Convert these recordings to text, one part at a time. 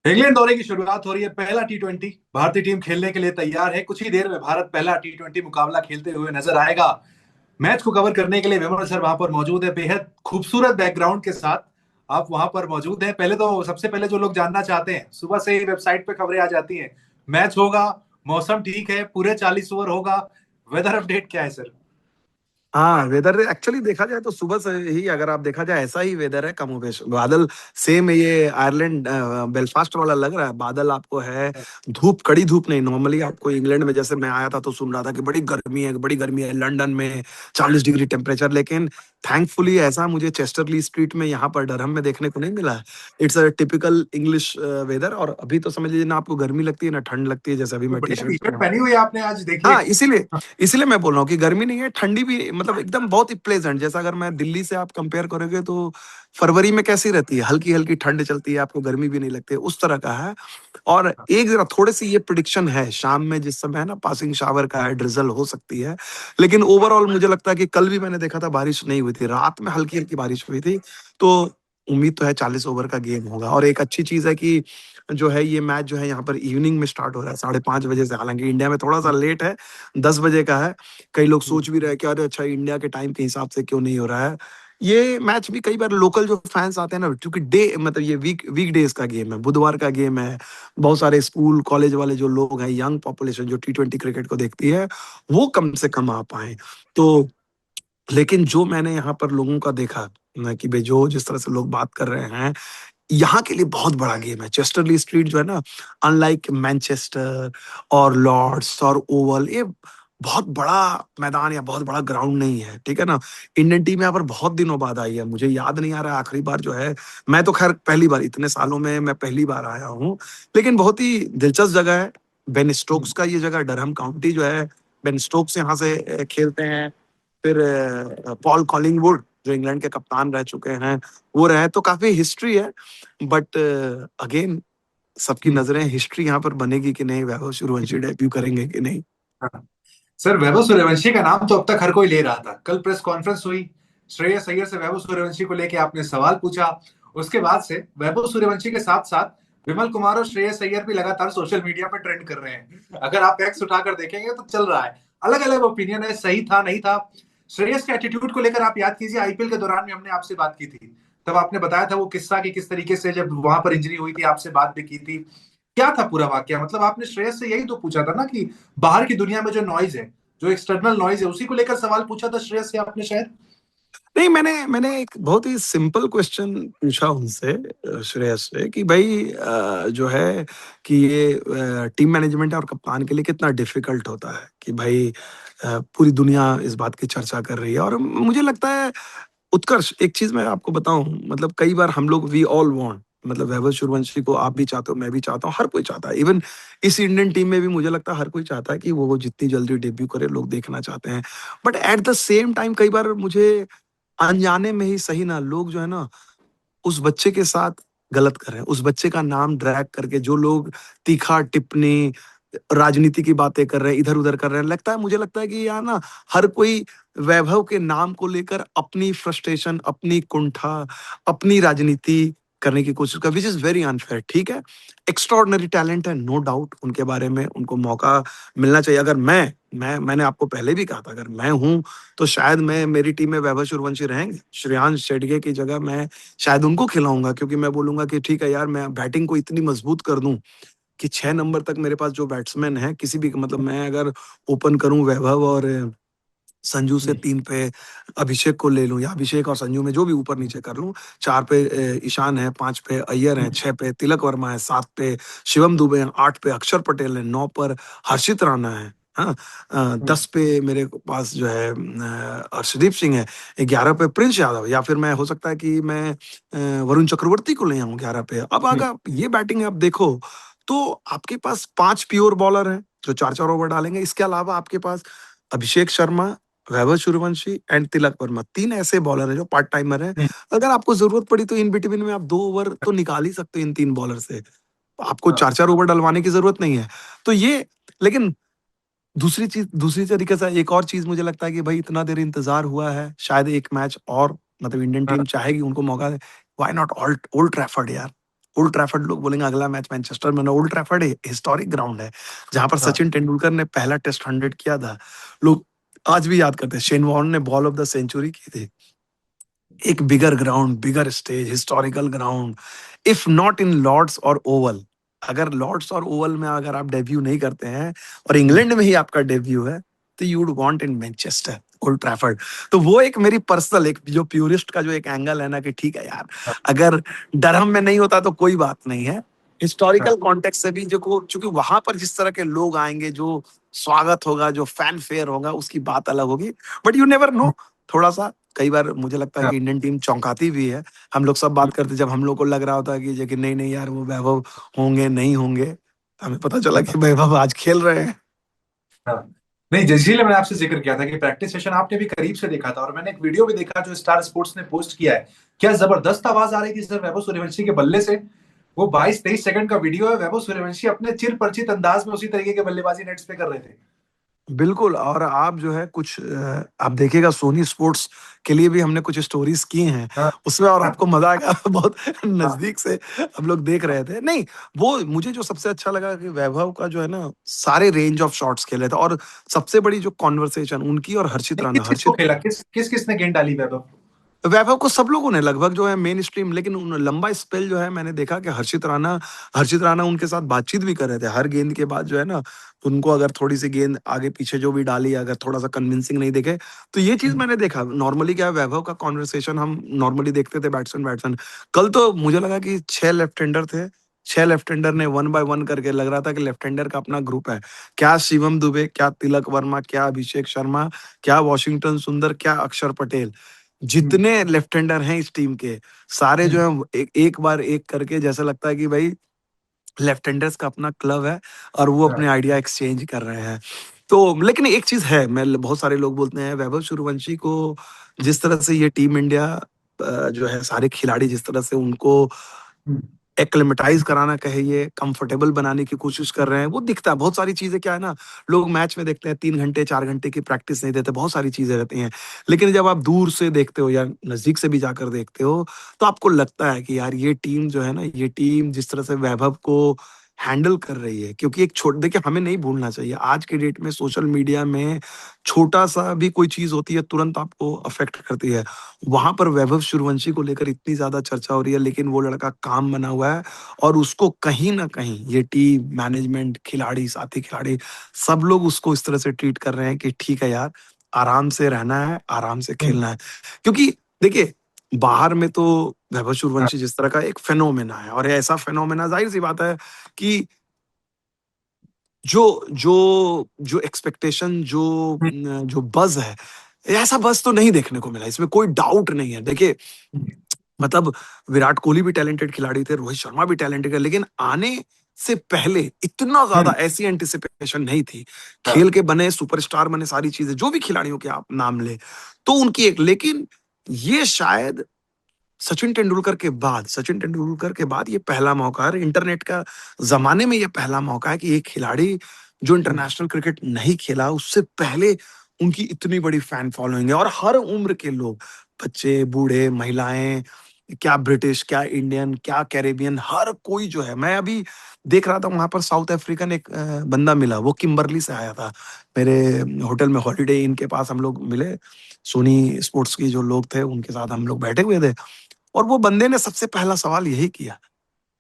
England दौरे की शुरुआत हो रही है। पहला टी20 भारतीय टीम खेलने के लिए तैयार है। कुछ ही देर में भारत पहला टी20 मुकाबला खेलते हुए नजर आएगा। मैच को कवर करने के लिए विमल सर वहां पर मौजूद है, बेहद खूबसूरत बैकग्राउंड के साथ। आप वहां पर मौजूद हैं। पहले तो सबसे पहले जो लोग जानना चाहते हैं, सुबह से ही वेबसाइट पे खबरें आ जाती हैं, मैच होगा, मौसम ठीक है, पूरे 40 ओवर होगा, वेदर अपडेट क्या है सर? हाँ, वेदर एक्चुअली देखा जाए तो सुबह से ही, अगर आप देखा जाए, ऐसा ही वेदर है कमोबेश। बादल सेम ये आयरलैंड बेलफास्ट वाला लग रहा है। बादल आपको है, धूप, कड़ी धूप नहीं। नॉर्मली आपको इंग्लैंड में, जैसे मैं आया था तो सुन रहा था कि बड़ी गर्मी है, बड़ी गर्मी है लंदन में, 40 डिग्री टेम्परेचर। लेकिन थैंकफुली ऐसा मुझे चेस्टरली स्ट्रीट में, यहाँ पर डरहम में देखने को नहीं मिला है। It's a typical English weather. और अभी तो समझ लीजिए ना आपको गर्मी लगती है ना ठंड लगती है, जैसे अभी तो मैं टी बढ़िया टी शर्ट शर्ट पहना। पहनी हुई है आपने आज, देखिए। हाँ, इसीलिए इसीलिए मैं बोल रहा हूँ कि गर्मी नहीं है, ठंडी भी, मतलब एकदम बहुत ही प्लेजेंट। जैसा अगर मैं दिल्ली से आप कंपेयर करोगे तो फरवरी में कैसी रहती है, हल्की हल्की ठंड चलती है, आपको गर्मी भी नहीं लगती है, उस तरह का है। और एक जरा थोड़ी सी ये प्रिडिक्शन है, शाम में जिस समय है ना, पासिंग शावर का है, ड्रिजल हो सकती है। लेकिन ओवरऑल मुझे लगता है कि कल भी मैंने देखा था बारिश नहीं हुई थी, रात में हल्की हल्की बारिश हुई थी। तो उम्मीद तो है 40 ओवर का गेम होगा। और एक अच्छी चीज है कि जो है ये मैच जो है यहाँ पर इवनिंग में स्टार्ट हो रहा है, 5:30 बजे से। हालांकि इंडिया में थोड़ा सा लेट है, 10 बजे का है। कई लोग सोच भी रहे हैं कि अरे अच्छा, इंडिया के टाइम के हिसाब से क्यों नहीं हो रहा है ये मैच भी। कई बार लोकल जो फैंस आते हैं ना, क्योंकि डे, मतलब ये वीक डेज का गेम है, बुधवार का गेम है। बहुत सारे स्कूल कॉलेज वाले जो लोग हैं, यंग पॉपुलेशन जो टी20 क्रिकेट को देखती है, वो कम से कम आ पाए। तो लेकिन जो मैंने यहाँ पर लोगों का देखा ना, कि भाई जो जिस तरह से लोग बात कर रहे हैं, यहाँ के लिए बहुत बड़ा गेम है। चेस्टरली स्ट्रीट जो है ना, अनलाइक मैनचेस्टर और लॉर्ड्स और ओवल, ये बहुत बड़ा मैदान या बहुत बड़ा ग्राउंड नहीं है, ठीक है ना। इंडियन टीम यहाँ पर बहुत दिनों बाद आई है। मुझे याद नहीं आ रहा आखिरी बार जो है, मैं तो खैर पहली बार, इतने सालों में मैं पहली बार आया हूँ। लेकिन बहुत ही दिलचस्प जगह है। बेन स्टोक्स का ये जगह, डरहम काउंटी जो है, बेन स्टोक्स यहाँ से खेलते हैं। फिर पॉल कॉलिंगवुड जो इंग्लैंड के कप्तान रह चुके हैं, वो रहे। तो काफी हिस्ट्री है। बट अगेन, सबकी नजरें हिस्ट्री यहाँ पर बनेगी कि नहीं, वैभव सूर्यवंशी डेब्यू करेंगे कि नहीं। सर, वैभव सूर्यवंशी का नाम तो अब तक हर कोई ले रहा था। कल प्रेस कॉन्फ्रेंस हुई, श्रेयस अय्यर से वैभव सूर्यवंशी को लेके आपने सवाल पूछा। उसके बाद से वैभव सूर्यवंशी के साथ साथ विमल कुमार और श्रेयस अय्यर भी लगातार सोशल मीडिया पर ट्रेंड कर रहे हैं। अगर आप एक्स उठाकर देखेंगे तो चल रहा है, अलग अलग ओपिनियन है, सही था नहीं था। श्रेयस के एटीट्यूड को लेकर आप याद कीजिए, आईपीएल के दौरान भी हमने आपसे बात की थी। तब आपने बताया था वो किस्सा कि किस तरीके से जब वहां पर इंजरी हुई थी, आपसे बात भी की थी। क्या था पूरा वाक्य? मतलब आपने श्रेयस से यही तो पूछा था ना कि बाहर की दुनिया में जो नॉइज है, जो एक्सटर्नल नॉइज है, उसी को लेकर सवाल पूछा था श्रेयस से आपने शायद। नहीं, मैंने एक बहुत ही सिंपल क्वेश्चन पूछा उनसे, श्रेयस से, कि भाई जो है कि ये टीम मैनेजमेंट है और कप्तान के लिए कितना डिफिकल्ट होता है कि भाई पूरी दुनिया इस बात की चर्चा कर रही है। और मुझे लगता है, उत्कर्ष, एक चीज मैं आपको बताऊं, मतलब कई बार हम लोग, वी ऑल वांट, मतलब वैभव सूर्यवंशी को आप भी चाहते हो, मैं भी चाहता हूँ, हर कोई चाहता है। इवन इस इंडियन टीम में भी मुझे लगता है हर कोई चाहता है कि वो जितनी जल्दी डेब्यू करे, लोग देखना चाहते हैं। But at the same time कई बार मुझे अनजाने में ही सही ना, लोग जो है ना, उस बच्चे के साथ गलत कर रहे हैं। उस बच्चे का नाम ड्रैग करके जो लोग तीखा टिप्पणी, राजनीति की बातें कर रहे हैं, इधर उधर कर रहे हैं, लगता है, मुझे लगता है कि यार ना, हर कोई वैभव के नाम को लेकर अपनी फ्रस्ट्रेशन, अपनी कुंठा, अपनी राजनीति करने की कोशिश कर, विच इज वेरी अनफेयर। ठीक है, एक्स्ट्रॉर्डनरी टैलेंट है, नो डाउट, उनके बारे में उनको मौका मिलना चाहिए। अगर मैंने आपको पहले भी कहा था, अगर मैं हूं तो शायद मैं, मेरी टीम में वैभव सूर्यवंशी रहेंगे, श्रेयांश शेडगे की जगह मैं शायद उनको खिलाऊंगा। क्योंकि मैं बोलूंगा कि ठीक है यार, मैं बैटिंग को इतनी मजबूत कर दूं कि 6 नंबर तक मेरे पास जो बैट्समैन है, किसी भी, मतलब मैं अगर ओपन करूं वैभव और संजू से, 3 पे अभिषेक को ले लूं, या अभिषेक और संजू में जो भी ऊपर नीचे कर लूं, 4 पे ईशान है, 5 पे अय्यर है, 6 पे तिलक वर्मा है, 7 पे शिवम दुबे है, 8 पे अक्षर पटेल है, 9 पर हर्षित राणा है। हाँ, 10 पे मेरे पास जो है अर्शदीप सिंह है, 11 पे प्रिंस यादव, या फिर मैं, हो सकता है कि मैं वरुण चक्रवर्ती को ले आऊं 11 पे। अब अगर ये बैटिंग आप देखो, तो आपके पास 5 प्योर बॉलर हैं जो 4-4 ओवर डालेंगे। इसके अलावा आपके पास अभिषेक शर्मा, वैभव सूर्यवंशी एंड तिलक वर्मा, 3 ऐसे बॉलर हैं जो पार्ट टाइमर हैं। अगर आपको जरूरत पड़ी तो इन बिटवीन में आप 2 ओवर तो निकाल ही सकते हो इन 3 बॉलर से। आपको 4-4 ओवर डलवाने की जरूरत नहीं है। तो ये, लेकिन दूसरी चीज, दूसरी तरीके से एक और चीज मुझे लगता है कि भाई इतना देर इंतजार हुआ है, शायद एक मैच और, मतलब इंडियन टीम चाहेगी उनको मौका दे। Why not old Old Trafford यार। ओल्ड ट्रैफर्ड लोग बोलेंगे अगला मैच मैनचेस्टर में ना, ओल्ड ट्रैफर्ड हिस्टोरिक ग्राउंड है जहां पर हाँ सचिन तेंदुलकर ने पहला टेस्ट 100 किया था। लोग आज भी याद करते हैं, शेन वॉर्न ने बॉल ऑफ द सेंचुरी की थी। एक bigger ground, bigger stage, historical ground, if not in Lord's और ओवल, अगर लॉर्ड्स और ओवल में अगर आप डेब्यू नहीं करते हैं और इंग्लैंड में ही आपका डेब्यू है, तो you would want in Manchester, old Trafford. तो वो एक मेरी पर्सनल, एक जो प्यूरिस्ट का जो एक एंगल है ना कि ठीक है यार, हाँ अगर डरहम में नहीं होता तो कोई बात नहीं है, हाँ हिस्टोरिकल कॉन्टेक्स्ट से भी जो चूंकि वहां पर जिस तरह के लोग आएंगे, जो स्वागत होगा, जो फैन फेयर होगा, उसकी बात अलग होगी। बट यू नेवर नो, थोड़ा सा कई बार मुझे लगता है हाँ कि इंडियन टीम चौंकाती भी है। हम लोग सब बात करते जब हम लोग को लग रहा होता है कि नहीं नहीं यार वो वैभव होंगे नहीं होंगे, हमें पता चला कि वैभव आज खेल रहे हैं। हाँ। नहीं, इसीलिए मैंने आपसे जिक्र किया था कि प्रैक्टिस सेशन आपने भी करीब से देखा था, और मैंने एक वीडियो भी देखा जो स्टार स्पोर्ट्स ने पोस्ट किया है। क्या जबरदस्त आवाज आ रही थी सर वैभव सूर्यवंशी के बल्ले से। वो 22-23 सेकंड का वीडियो है, वैभव सूर्यवंशी अपने चिर परिचित अंदाज में उसी तरीके के बल्लेबाजी नेट्स पे कर रहे थे। बिल्कुल, और आप जो है कुछ आप देखिएगा सोनी स्पोर्ट्स के लिए भी हमने कुछ स्टोरीज की हैं हाँ उसमें, और हाँ आपको मजा आएगा। बहुत हाँ नजदीक से हम लोग देख रहे थे। नहीं, वो मुझे जो सबसे अच्छा लगा कि वैभव का जो है ना सारे रेंज ऑफ शॉट्स खेले थे, और सबसे बड़ी जो कॉन्वर्सेशन उनकी और हर्षित राणा, किस किस को हर्षित खेला, किसने गेंद डाली वैभव। वैभव को सब लोगों ने लगभग जो है मेन स्ट्रीम, लेकिन लंबा स्पेल जो है मैंने देखा कि हर्षित राणा उनके साथ बातचीत भी कर रहे थे हर गेंद के बाद, जो है ना उनको अगर थोड़ी सी गेंद आगे पीछे जो भी डाली अगर थोड़ा सा कन्विंसिंग नहीं दिखे, तो ये चीज मैंने देखा। नॉर्मली क्या है, वैभव का कॉन्वर्सेशन हम नॉर्मली देखते थे बैट्समैन बैट्समैन, कल तो मुझे लगा कि 6 लेफ्ट हैंडर थे, 6 लेफ्ट हैंडर ने 1 बाय 1 करके, लग रहा था कि लेफ्ट हैंडर का अपना ग्रुप है। क्या शिवम दुबे, क्या तिलक वर्मा, क्या अभिषेक शर्मा, क्या वॉशिंगटन सुंदर, क्या अक्षर पटेल, हम्म, जितने लेफ्ट हैंडर हैं इस टीम के, सारे जो हम्म, है एक बार एक करके, जैसा लगता है कि भाई लेफ्ट हैंडर्स का अपना क्लब है और वो अपने हाँ, आइडिया एक्सचेंज कर रहे हैं। तो लेकिन एक चीज है, मैं बहुत सारे लोग बोलते हैं वैभव सूर्यवंशी को जिस तरह से ये टीम इंडिया जो है सारे खिलाड़ी जिस तरह से उनको हम्म, एक्लेमेटाइज कराना कहिए, कंफर्टेबल बनाने की कोशिश कर रहे हैं, वो दिखता है। बहुत सारी चीजें क्या है ना, लोग मैच में देखते हैं 3 घंटे 4 घंटे की प्रैक्टिस नहीं देते, बहुत सारी चीजें रहती हैं, लेकिन जब आप दूर से देखते हो या नजदीक से भी जाकर देखते हो, तो आपको लगता है कि यार ये टीम जो है ना, ये टीम जिस तरह से वैभव को हैंडल कर रही है, क्योंकि एक छोट देखिए हमें नहीं भूलना चाहिए आज के डेट में सोशल मीडिया में छोटा सा भी कोई चीज होती है तुरंत आपको अफेक्ट करती है। वहां पर वैभव सूर्यवंशी को लेकर इतनी ज्यादा चर्चा हो रही है, लेकिन वो लड़का काम बना हुआ है, और उसको कहीं ना कहीं ये टीम मैनेजमेंट, खिलाड़ी, साथी खिलाड़ी, सब लोग उसको इस तरह से ट्रीट कर रहे हैं कि ठीक है यार, आराम से रहना है, आराम से हम्म, खेलना है। क्योंकि देखिए बाहर में तो वैभव हाँ, सूर्यवंशी जिस तरह का एक फेनोमेना है, और ऐसा फेनोमेना जाहिर सी बात है कि जो जो जो एक्सपेक्टेशन, हम्म, जो बज है, ऐसा बज तो नहीं देखने को मिला, इसमें कोई डाउट नहीं है। देखिए हम्म, मतलब विराट कोहली भी टैलेंटेड खिलाड़ी थे, रोहित शर्मा भी टैलेंटेड है, लेकिन आने से पहले इतना ज्यादा हम्म, ऐसी एंटिसिपेशन नहीं थी। हाँ, खेल के बने, सुपरस्टार बने, सारी चीजें जो भी खिलाड़ियों के आप नाम ले, तो उनकी एक, लेकिन ये शायद सचिन तेंदुलकर के बाद ये पहला मौका है, इंटरनेट का जमाने में ये पहला मौका है कि एक खिलाड़ी जो हम्म, इंटरनेशनल क्रिकेट नहीं खेला, उससे पहले उनकी इतनी बड़ी फैन फॉलोइंग है, और हर उम्र के लोग, बच्चे, बूढ़े, महिलाएं, क्या ब्रिटिश, क्या इंडियन, क्या कैरेबियन, हर कोई जो है। मैं अभी देख रहा था वहां पर साउथ अफ्रीकन एक बंदा मिला, वो किम्बरली से आया था मेरे होटल में, हॉलीडे इन के पास हम लोग मिले, सोनी स्पोर्ट्स की जो लोग थे उनके साथ हम लोग बैठे हुए थे, और वो बंदे ने सबसे पहला सवाल यही किया,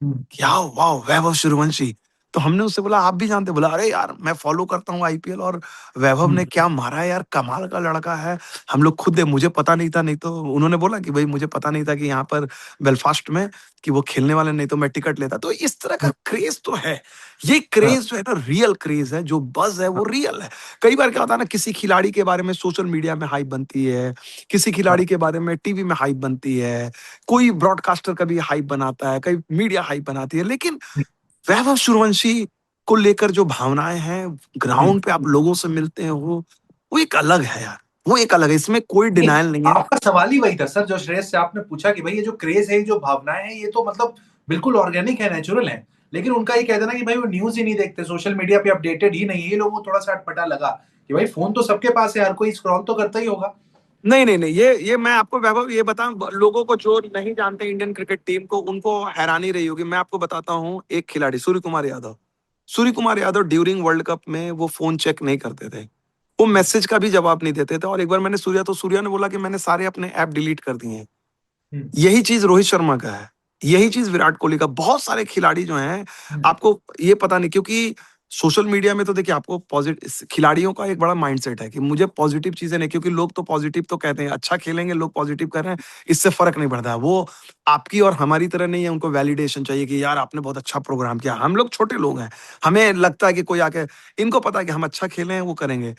हम्म, क्या वाह वैभव सूर्यवंशी। तो हमने उससे बोला आप भी जानते, बोला अरे यार मैं फॉलो करता हूँ आईपीएल, और वैभव हम्म, ने क्या मारा है यार, कमाल का लड़का है। हम लोग खुद मुझे पता नहीं था, नहीं तो उन्होंने बोला कि भाई मुझे पता नहीं था कि यहाँ पर बेलफास्ट में कि वो खेलने वाले, नहीं तो मैं टिकट लेता। तो इस तरह का हम्म, क्रेज तो है, ये हाँ, क्रेज जो है ना रियल क्रेज है, जो बज है वो रियल है। कई बार क्या होता है ना, किसी खिलाड़ी के बारे में सोशल मीडिया में हाइप बनती है, किसी हाँ, खिलाड़ी के बारे में टीवी में हाइप बनती है, कोई ब्रॉडकास्टर कभी हाइप बनाता है, कई मीडिया हाइप बनाती है, लेकिन वैभव सूर्यवंशी को लेकर जो भावनाएं हैं, हम्म। ग्राउंड पे आप लोगों से मिलते हैं, वो एक अलग है यार, वो एक अलग है, इसमें कोई नहीं, डिनायल नहीं है। आपका सवाल ही वही था सर, जो श्रेयस से आपने पूछा कि भाई ये जो क्रेज है, ये जो भावनाएं हैं, ये तो मतलब बिल्कुल ऑर्गेनिक है, नेचुरल है। लेकिन उनका ये कह देना कि भाई वो न्यूज ही नहीं देखते, सोशल मीडिया पे अपडेटेड ही नहीं है, ये लोगों को थोड़ा सा अटपटा लगा कि भाई फोन तो सबके पास है, हर कोई स्क्रॉल तो करता ही होगा। नहीं नहीं नहीं, ये मैं आपको वैभव ये बताऊं, लोगों को जो नहीं जानते इंडियन क्रिकेट टीम को, उनको हैरानी रही होगी। मैं आपको बताता हूँ, एक खिलाड़ी Surya Kumar Yadav, Surya Kumar Yadav during world cup में वो फोन चेक नहीं करते थे, वो मैसेज का भी जवाब नहीं देते थे। और एक बार मैंने सूर्या ने बोला कि मैंने सारे अपने ऐप डिलीट कर दिए हैं। हम्म, यही चीज रोहित शर्मा का है, यही चीज विराट कोहली का, बहुत सारे खिलाड़ी जो हैं, हम्म, आपको ये पता नहीं, क्योंकि सोशल मीडिया में तो देखिए आपको पॉजिटिव, खिलाड़ियों का एक बड़ा माइंडसेट है कि मुझे पॉजिटिव चीजें नहीं, क्योंकि लोग तो पॉजिटिव तो कहते हैं, अच्छा खेलेंगे लोग पॉजिटिव कर रहे हैं, इससे फर्क नहीं पड़ता। वो आपकी और हमारी तरह नहीं है, उनको वैलिडेशन चाहिए कि यार आपने बहुत अच्छा प्रोग्राम किया। हम लोग छोटे लोग हैं, हमें लगता है कि कोई आके, इनको पता है कि हम अच्छा खेले हैं वो करेंगे,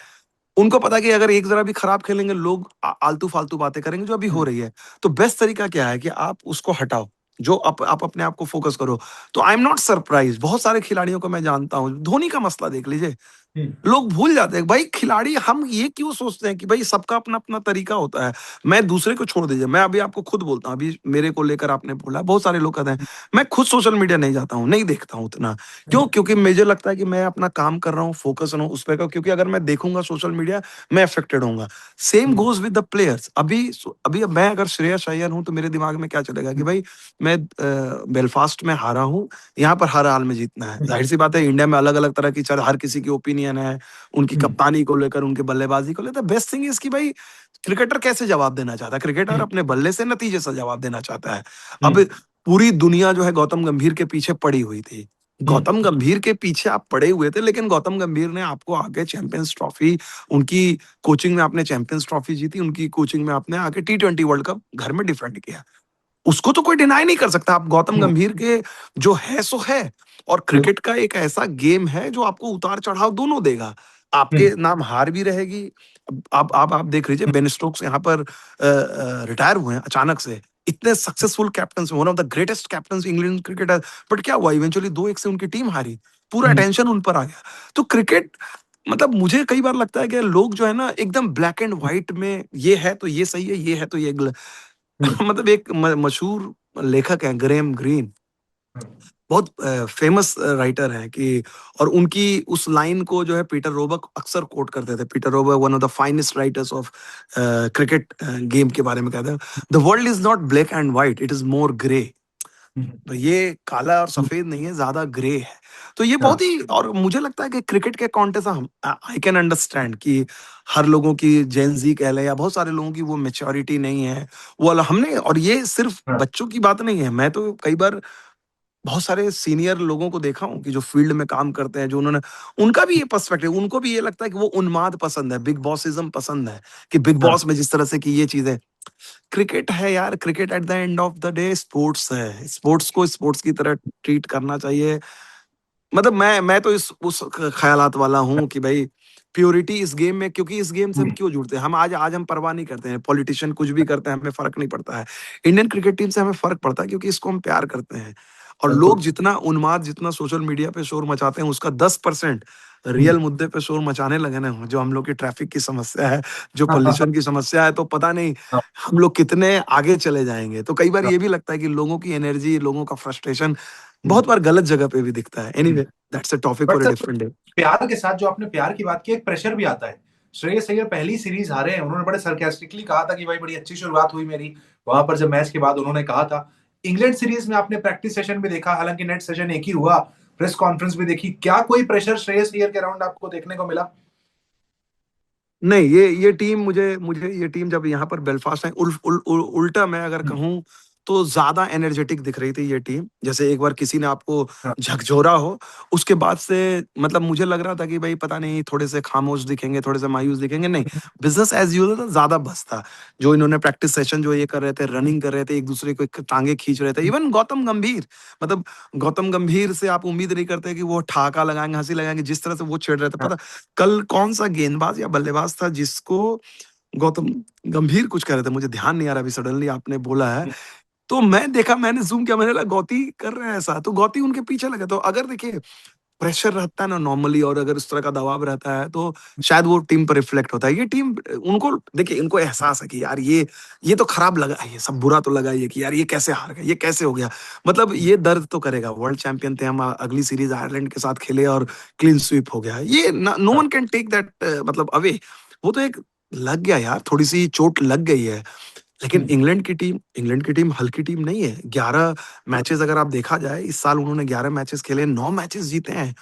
उनको पता है कि अगर एक जरा भी खराब खेलेंगे लोग आलतू फालतू बातें करेंगे, जो अभी हो हम्म, रही है। तो बेस्ट तरीका क्या है कि आप उसको हटाओ, जो आप अपने आप को फोकस करो। तो आई एम नॉट सरप्राइज, बहुत सारे खिलाड़ियों को मैं जानता हूं, धोनी का मसला देख लीजिए, हम्म, लोग भूल जाते हैं भाई खिलाड़ी, हम ये क्यों सोचते हैं कि भाई सबका अपना अपना तरीका होता है। मैं दूसरे को छोड़ दीजिए, मैं अभी आपको खुद बोलता हूँ, अभी मेरे को लेकर आपने बोला, बहुत सारे लोग कहते हैं मैं खुद सोशल मीडिया नहीं जाता हूँ, नहीं देखता हूँ उतना। क्यों? हम्म, क्योंकि मुझे लगता है कि मैं अपना काम कर रहा हूँ, फोकस रहा हूँ उस पर, क्योंकि अगर मैं देखूंगा सोशल मीडिया, मैं अफेक्टेड होऊंगा। Same hmm, goes with the players. अभी अभी मैं अगर श्रेयस अय्यर हूं तो मेरे दिमाग में क्या चलेगा कि भाई मैं बेलफास्ट में हारा हूं, यहाँ पर हर हाल में जीतना है। हम्म, जाहिर सी बात है, इंडिया में अलग अलग तरह की चल, हर किसी की ओपिनियन है, उनकी हम्म, कप्तानी को लेकर, उनके बल्लेबाजी को लेकर। बेस्ट थिंग इज कि भाई क्रिकेटर कैसे जवाब देना चाहता है, क्रिकेटर हम्म, अपने बल्ले से नतीजे से जवाब देना चाहता है। अब हम्म, पूरी दुनिया जो है गौतम गंभीर के पीछे पड़ी हुई थी, हम्म, गौतम गंभीर के पीछे आप पड़े हुए थे, लेकिन गौतम गंभीर ने आपको आगे चैंपियंस ट्रॉफी, उनकी कोचिंग में आपने चैंपियंस ट्रॉफी जीती, उनकी कोचिंग में आपने आके T20 वर्ल्ड कप घर में डिफेंड किया। उसको तो कोई डिनाई नहीं कर सकता। आप गौतम हम्म, गंभीर के जो है सो है। और बिल्कुल, क्रिकेट का एक ऐसा गेम है जो आपको उतार चढ़ाव दोनों देगा। आपके हम्म, नाम हार भी रहेगी। अब आप देख लीजिए, बेन स्टोक्स यहाँ पर रिटायर हुए हैं अचानक से, इतने successful captain, one of the greatest captain England cricketer. But क्या हुआ, इवेंचुअली 2-1 से उनकी टीम हारी, पूरा हम्म, अटेंशन उन पर आ गया। तो क्रिकेट, मतलब मुझे कई बार लगता है कि लोग जो है ना एकदम ब्लैक एंड व्हाइट में, ये है तो ये सही है, ये है तो ये हम्म, मतलब एक मशहूर लेखक हैं ग्रेम ग्रीन, बहुत फेमस राइटर हैं कि, और उनकी उस लाइन को जो है पीटर रोबक अक्सर कोट करते थे। Peter Roebuck one of the finest writers of cricket game के बारे में कहते हैं, the world is not black and white, it is more grey. Hmm, तो ये काला और हम्म, सफेद नहीं है, ज्यादा ग्रे है। तो ये बहुत हाँ, ही, और मुझे लगता है कि क्रिकेट के कॉन्टेस्ट, हम आई कैन अंडरस्टैंड कि हर लोगों की जेन जी कह ले, या बहुत सारे लोगों की वो मेच्योरिटी नहीं है, वो हमने, और ये सिर्फ हाँ, बच्चों की बात नहीं है, मैं तो कई बार बहुत सारे सीनियर लोगों को देखा हूँ कि जो फील्ड में काम करते हैं, जो उन्होंने, उनका भी ये पर्सपेक्टिव, उनको भी ये लगता है कि वो उन्माद पसंद है, बिग बॉसिज्म पसंद है, कि बिग हाँ, बॉस में जिस तरह से कि ये चीजें, क्रिकेट है यार, cricket at the end of the day sports है, स्पोर्ट्स को स्पोर्ट्स की तरह ट्रीट करना चाहिए। मतलब मैं तो इस उस ख्यालात वाला हूँ कि भाई प्योरिटी इस गेम में, क्योंकि इस गेम से हम हम्म, क्यों जुड़ते हैं, हम आज आज हम परवाह नहीं करते हैं, पॉलिटिशियन कुछ भी करते हैं हमें फर्क नहीं पड़ता है। इंडियन क्रिकेट टीम से हमें फर्क पड़ता है, क्योंकि इसको हम प्यार करते हैं। और लोग बिल्कुल, जितना उन्माद, जितना सोशल मीडिया पे शोर मचाते हैं, उसका 10% हम्म, रियल मुद्दे पे शोर मचाने लगे ना, जो हम लोग की ट्रैफिक की समस्या है, जो हाँ, हाँ, पोल्यूशन की समस्या है, तो पता नहीं हाँ, हम लोग कितने आगे चले जाएंगे। तो कई बार हाँ, ये भी लगता है कि लोगों की एनर्जी, लोगों का फ्रस्ट्रेशन हम्म, बहुत बार गलत जगह पे भी दिखता है। Hmm. Anyway, that's a topic but for a sir, different day. प्यार के साथ जो आपने प्यार की बात की, एक प्रेशर भी आता है। श्रेयस अय्यर पहली सीरीज हारे हैं, उन्होंने बड़े सरकास्टिकली कहा था कि भाई बड़ी अच्छी शुरुआत हुई मेरी। वहां पर जब मैच के बाद उन्होंने कहा था, इंग्लैंड सीरीज में आपने प्रैक्टिस सेशन भी देखा, हालांकि नेट सेशन एक ही हुआ, प्रेस कॉन्फ्रेंस भी देखी, क्या कोई प्रेशर श्रेयस अय्यर के अराउंड आपको देखने को मिला? नहीं, ये टीम, मुझे मुझे ये टीम जब यहाँ पर बेलफास्ट है, उल्टा मैं अगर हम्म, कहूँ तो ज्यादा एनर्जेटिक दिख रही थी ये टीम। जैसे एक बार किसी ने आपको हाँ, झकझोरा हो, उसके बाद से मतलब मुझे लग रहा था कि भाई पता नहीं, थोड़े से खामोश दिखेंगे, थोड़े से मायूस दिखेंगे, नहीं, बिजनेस एज यूजुअल था, ज्यादा बस था। जो इन्होंने प्रैक्टिस सेशन जो ये कर रहे थे, रनिंग कर रहे थे, एक दूसरे को टांगे खींच रहे थे, इवन गौतम गंभीर, मतलब गौतम गंभीर से आप उम्मीद नहीं करते कि वो ठहाका लगाएंगे, हंसी लगाएंगे, जिस तरह से वो छेड़ रहे थे। हाँ, पता कल कौन सा गेंदबाज या बल्लेबाज था जिसको गौतम गंभीर कुछ कह रहे थे, मुझे ध्यान नहीं आ रहा, अभी सडनली आपने बोला है, तो मैं देखा, मैंने जूम किया, मैंने लगा गौती कर रहे हैं ऐसा, तो गौती उनके पीछे लगे। तो अगर देखिए प्रेशर रहता है ना नॉर्मली, और अगर इस तरह का दबाव रहता है, तो शायद वो टीम पर रिफ्लेक्ट होता है। ये टीम, उनको देखिए, इनको एहसास है कि यार ये तो खराब लगा, ये सब बुरा तो लगा, ये कि यार ये कैसे हार गए, ये कैसे हो गया, मतलब ये दर्द तो करेगा। वर्ल्ड चैंपियन थे हम, अगली सीरीज आयरलैंड के साथ खेले और क्लीन स्वीप हो गया, ये नो हाँ, वन कैन टेक दैट मतलब अवे। वो तो एक लग गया यार, थोड़ी सी चोट लग गई है। लेकिन हम्म, इंग्लैंड की टीम हल्की टीम नहीं है। 11 मैचेस अगर आप देखा जाए, इस साल उन्होंने 11 मैचेस खेले, 9 मैचेस जीते हैं।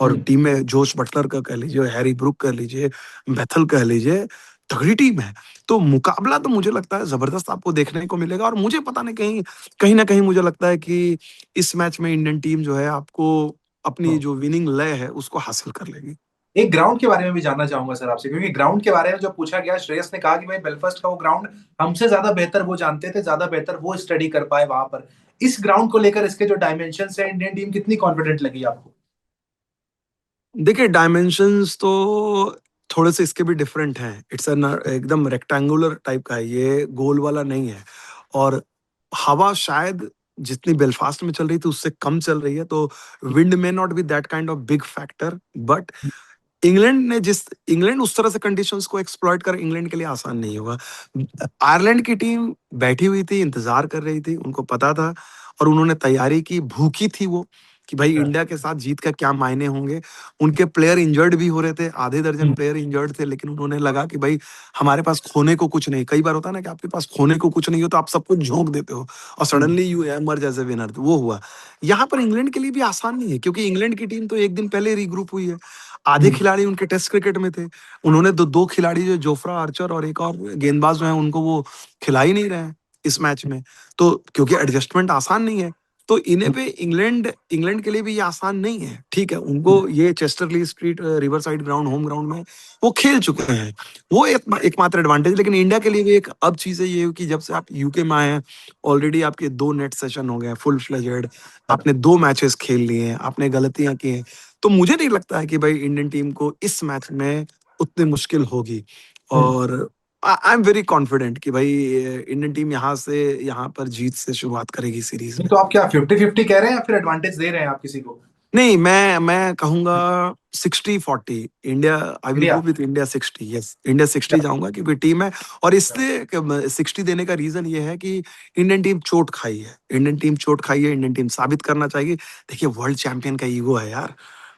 और हम्म, टीम में जोश बटलर का कह लीजिए, हैरी ब्रूक कह लीजिए, बेथल कह लीजिए, तगड़ी टीम है। तो मुकाबला तो मुझे लगता है जबरदस्त आपको देखने को मिलेगा। और मुझे पता नहीं, कहीं कहीं ना कहीं मुझे लगता है कि इस मैच में इंडियन टीम जो है आपको अपनी हाँ। जो विनिंग लय है उसको हासिल कर लेगी। एक ग्राउंड के बारे में भी जानना चाहूंगा सर आपसे, क्योंकि ग्राउंड के बारे में जो पूछा गया, श्रेयस ने कहा कि भाई बेलफास्ट का वो ग्राउंड हमसे ज्यादा बेहतर वो जानते थे, ज्यादा बेहतर वो स्टडी कर पाए वहां पर। इस ग्राउंड को लेकर इसके जो डायमेंशन है, इंडियन टीम कितनी कॉन्फिडेंट लगी आपको? देखिए, डायमेंशंस तो थोड़े से इसके भी डिफरेंट हैं। इट्स एन एकदम रेक्टेंगुलर टाइप का है, ये गोल वाला नहीं है। और हवा शायद जितनी बेलफास्ट में चल रही थी उससे कम चल रही है, तो विंड में not be that kind of big factor. But England उस तरह से कंडीशंस को एक्सप्लॉइट कर, इंग्लैंड के लिए आसान नहीं होगा। आयरलैंड की टीम बैठी हुई थी, इंतजार कर रही थी, उनको पता था और उन्होंने तैयारी की, भूखी थी वो, कि भाई हाँ, इंडिया के साथ जीत का क्या मायने होंगे। उनके प्लेयर इंजर्ड भी हो रहे थे, आधे दर्जन हम्म, प्लेयर इंजर्ड थे, लेकिन उन्होंने लगा कि भाई हमारे पास खोने को कुछ नहीं। कई बार होता है ना कि आपके पास खोने को कुछ नहीं हो तो आप सब कुछ झोंक देते हो और hmm, suddenly you emerge as a winner. तो वो हुआ। यहाँ पर इंग्लैंड के लिए भी आसान नहीं है, क्योंकि इंग्लैंड की टीम तो एक दिन पहले रीग्रुप हुई है। आधे हम्म, खिलाड़ी उनके टेस्ट क्रिकेट में थे। उन्होंने दो दो खिलाड़ी जो जोफ्रा आर्चर और एक और गेंदबाज जो है उनको वो खिला ही नहीं रहे हैं इस मैच में। तो क्योंकि एडजस्टमेंट आसान नहीं है, तो इन्हें पे इंग्लैंड इंग्लैंड के लिए भी ये आसान नहीं है। ठीक है, उनको ये Chester-le-Street riverside ground, home ground में वो खेल चुके हैं, वो एकमात्र एडवांटेज। लेकिन इंडिया के लिए भी एक अब चीज है ये कि जब से आप यूके में आए हैं, ऑलरेडी आपके 2 नेट सेशन हो गए फुल फ्लेजेड, आपने 2 मैचेस खेल लिए हैं, आपने गलतियां की हैं। तो मुझे नहीं लगता है कि भाई इंडियन टीम को इस मैच में उतनी मुश्किल होगी। हम्म। और आई एम वेरी कॉन्फिडेंट कि भाई इंडियन टीम यहाँ पर जीत से शुरुआत करेगी सीरीज में। तो आप क्या 50-50 कह रहे हैं या फिर एडवांटेज दे रहे हैं आप किसी को? नहीं, मैं कहूंगा 60-40 India. I will India. Go with India 60। Yes, India 60 जाऊंगा क्योंकि टीम है। और इसलिए 60 देने का रीजन ये है कि इंडियन टीम चोट खाई है, इंडियन टीम चोट खाई है, इंडियन टीम साबित करना चाहिए। देखिए, वर्ल्ड चैंपियन का ईगो है यार।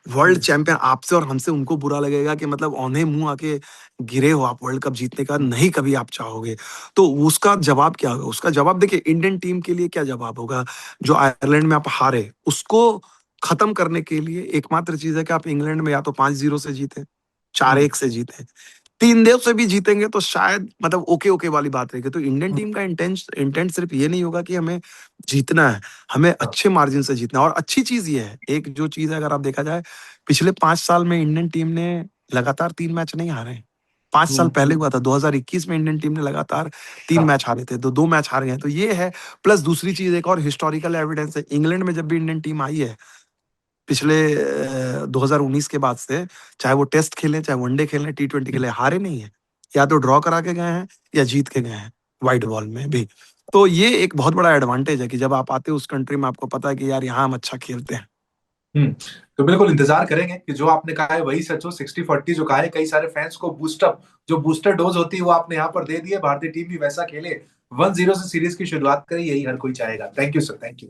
वर्ल्ड हम्म, चैंपियन आपसे और हमसे उनको बुरा लगेगा कि मतलब औंधे मुंह आके गिरे हो आप, वर्ल्ड कप जीतने का नहीं कभी आप चाहोगे। तो उसका जवाब क्या होगा? उसका जवाब देखिए, इंडियन टीम के लिए क्या जवाब होगा? जो आयरलैंड में आप हारे उसको खत्म करने के लिए एकमात्र चीज है कि आप इंग्लैंड में या तो 5-0 से जीते, चार हम्म, एक से जीते, 3-2 से भी जीतेंगे तो शायद मतलब ओके ओके वाली बात रहेगी। तो इंडियन हम्म, टीम का इंटेंट सिर्फ ये नहीं होगा कि हमें जीतना है, हमें हाँ, अच्छे मार्जिन से जीतना है। और अच्छी चीज ये है, एक जो चीज है अगर आप देखा जाए, पिछले 5 साल में इंडियन टीम ने लगातार 3 मैच नहीं हारे। 5 साल हम्म, पहले हुआ था 2021 में, इंडियन टीम ने लगातार 3 मैच हारे थे, तो 2 मैच हारे हैं। तो ये है। प्लस दूसरी चीज, एक और हिस्टोरिकल एविडेंस है, इंग्लैंड में जब भी इंडियन टीम आई है पिछले 2019 के बाद से, चाहे वो टेस्ट खेलें, चाहे वनडे खेलें, T20 खेलें, हारे नहीं है। या तो ड्रॉ करा के गए हैं या जीत के गए हैं, व्हाइट बॉल में भी। तो ये एक बहुत बड़ा एडवांटेज है कि जब आप आते हो उस कंट्री में, आपको पता है कि यार यहाँ हम अच्छा खेलते हैं। हम्म। तो बिल्कुल इंतजार करेंगे कि जो आपने कहा है वही सच हो। 60-40 जो कहा है, कई सारे फैंस को बूस्टअप, जो बूस्टर डोज होती है वो आपने यहाँ पर दे दी है। भारतीय टीम भी वैसा खेले, 1-0 से सीरीज की शुरुआत करे, यही हर कोई चाहेगा। Thank you sir, thank you.